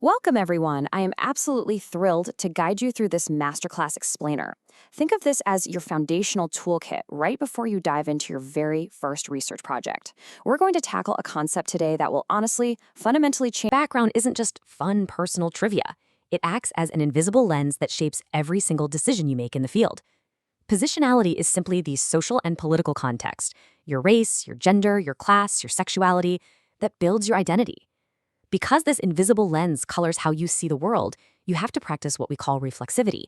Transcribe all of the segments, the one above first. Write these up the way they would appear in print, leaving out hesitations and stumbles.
Welcome, everyone. I am absolutely thrilled to guide you through this masterclass explainer. Think of this as your foundational toolkit right before you dive into your very first research project. We're going to tackle a concept today that will honestly, fundamentally change. Background isn't just fun personal trivia. It acts as an invisible lens that shapes every single decision you make in the field. Positionality is simply the social and political context, your race, your gender, your class, your sexuality, that builds your identity. Because this invisible lens colors how you see the world, you have to practice what we call reflexivity.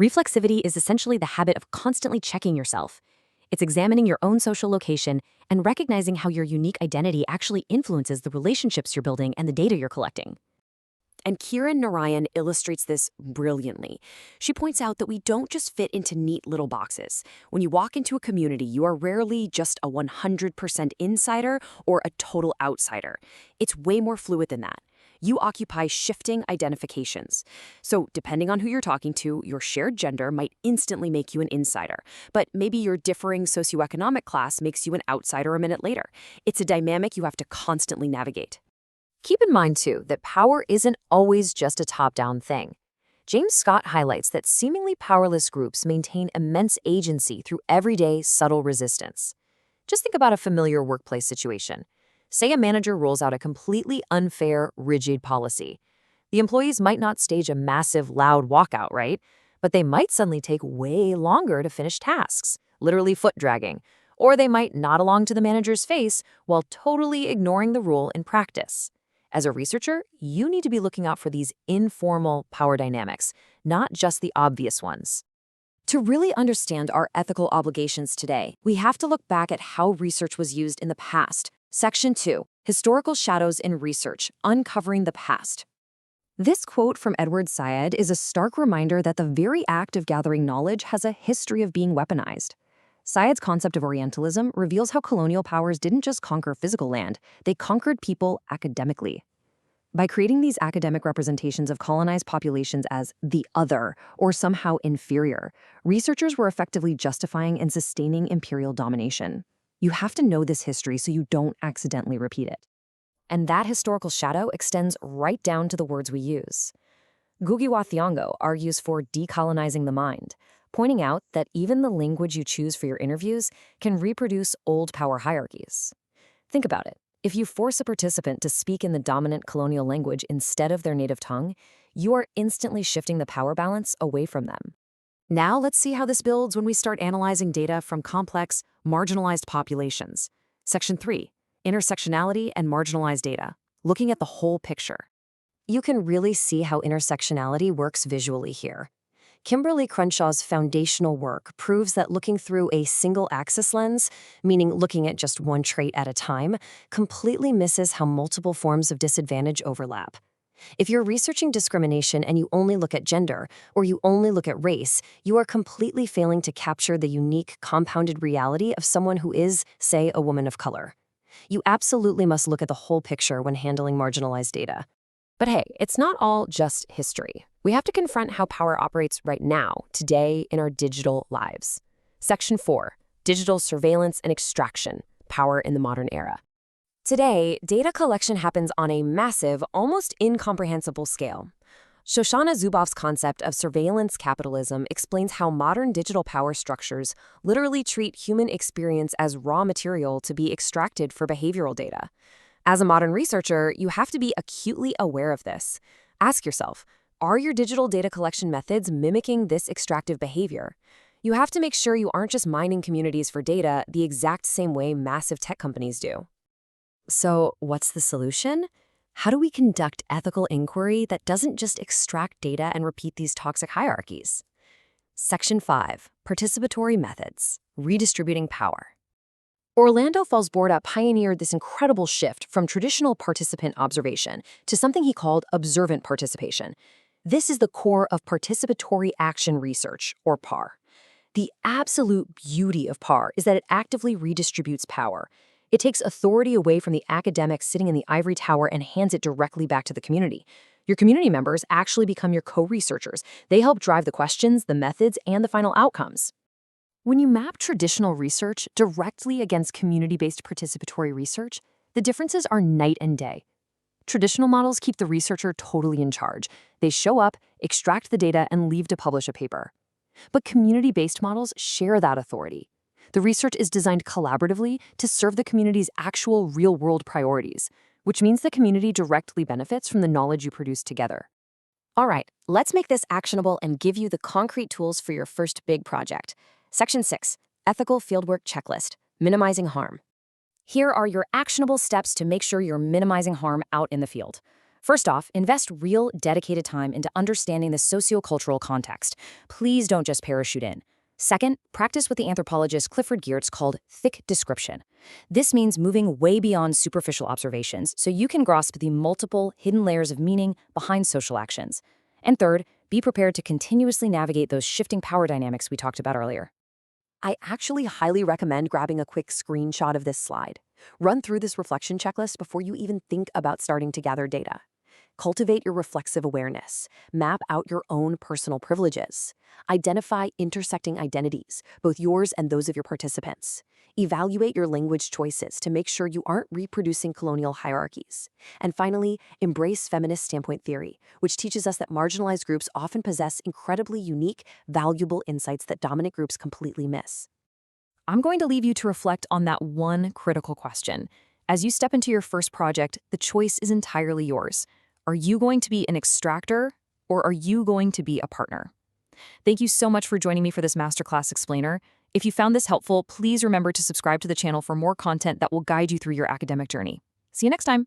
Reflexivity is essentially the habit of constantly checking yourself. It's examining your own social location and recognizing how your unique identity actually influences the relationships you're building and the data you're collecting. And Kiran Narayan illustrates this brilliantly. She points out that we don't just fit into neat little boxes. When you walk into a community, you are rarely just a 100% insider or a total outsider. It's way more fluid than that. You occupy shifting identifications. So depending on who you're talking to, your shared gender might instantly make you an insider. But maybe your differing socioeconomic class makes you an outsider a minute later. It's a dynamic you have to constantly navigate. Keep in mind, too, that power isn't always just a top-down thing. James Scott highlights that seemingly powerless groups maintain immense agency through everyday, subtle resistance. Just think about a familiar workplace situation. Say a manager rolls out a completely unfair, rigid policy. The employees might not stage a massive, loud walkout, right? But they might suddenly take way longer to finish tasks, literally foot dragging. Or they might nod along to the manager's face while totally ignoring the rule in practice. As a researcher, you need to be looking out for these informal power dynamics, not just the obvious ones. To really understand our ethical obligations today, we have to look back at how research was used in the past. Section 2, Historical Shadows in Research, Uncovering the Past. This quote from Edward Said is a stark reminder that the very act of gathering knowledge has a history of being weaponized. Syed's concept of Orientalism reveals how colonial powers didn't just conquer physical land, they conquered people academically. By creating these academic representations of colonized populations as the other or somehow inferior, researchers were effectively justifying and sustaining imperial domination. You have to know this history so you don't accidentally repeat it. And that historical shadow extends right down to the words we use. Ngugi Thiong'o argues for decolonizing the mind, pointing out that even the language you choose for your interviews can reproduce old power hierarchies. Think about it. If you force a participant to speak in the dominant colonial language instead of their native tongue, you are instantly shifting the power balance away from them. Now let's see how this builds when we start analyzing data from complex, marginalized populations. Section 3, Intersectionality and Marginalized Data, looking at the whole picture. You can really see how intersectionality works visually here. Kimberly Crenshaw's foundational work proves that looking through a single-axis lens, meaning looking at just one trait at a time, completely misses how multiple forms of disadvantage overlap. If you're researching discrimination and you only look at gender, or you only look at race, you are completely failing to capture the unique, compounded reality of someone who is, say, a woman of color. You absolutely must look at the whole picture when handling marginalized data. But hey, it's not all just history. We have to confront how power operates right now, today, in our digital lives. Section 4, Digital Surveillance and Extraction, Power in the Modern Era. Today, data collection happens on a massive, almost incomprehensible scale. Shoshana Zuboff's concept of surveillance capitalism explains how modern digital power structures literally treat human experience as raw material to be extracted for behavioral data. As a modern researcher, you have to be acutely aware of this. Ask yourself, are your digital data collection methods mimicking this extractive behavior? You have to make sure you aren't just mining communities for data the exact same way massive tech companies do. So, what's the solution? How do we conduct ethical inquiry that doesn't just extract data and repeat these toxic hierarchies? Section 5, Participatory Methods, Redistributing Power. Orlando Falls-Borda pioneered this incredible shift from traditional participant observation to something he called observant participation. This is the core of participatory action research, or PAR. The absolute beauty of PAR is that it actively redistributes power. It takes authority away from the academics sitting in the ivory tower and hands it directly back to the community. Your community members actually become your co-researchers. They help drive the questions, the methods, and the final outcomes. When you map traditional research directly against community-based participatory research, the differences are night and day. Traditional models keep the researcher totally in charge. They show up, extract the data, and leave to publish a paper. But community-based models share that authority. The research is designed collaboratively to serve the community's actual real-world priorities, which means the community directly benefits from the knowledge you produce together. All right, let's make this actionable and give you the concrete tools for your first big project. Section 6, Ethical Fieldwork Checklist, Minimizing Harm. Here are your actionable steps to make sure you're minimizing harm out in the field. First off, invest real, dedicated time into understanding the sociocultural context. Please don't just parachute in. Second, practice what the anthropologist Clifford Geertz called thick description. This means moving way beyond superficial observations so you can grasp the multiple hidden layers of meaning behind social actions. And third, be prepared to continuously navigate those shifting power dynamics we talked about earlier. I actually highly recommend grabbing a quick screenshot of this slide. Run through this reflection checklist before you even think about starting to gather data. Cultivate your reflexive awareness. Map out your own personal privileges. Identify intersecting identities, both yours and those of your participants. Evaluate your language choices to make sure you aren't reproducing colonial hierarchies. And finally, embrace feminist standpoint theory, which teaches us that marginalized groups often possess incredibly unique, valuable insights that dominant groups completely miss. I'm going to leave you to reflect on that one critical question. As you step into your first project, the choice is entirely yours. Are you going to be an extractor, or are you going to be a partner? Thank you so much for joining me for this masterclass explainer. If you found this helpful, please remember to subscribe to the channel for more content that will guide you through your academic journey. See you next time.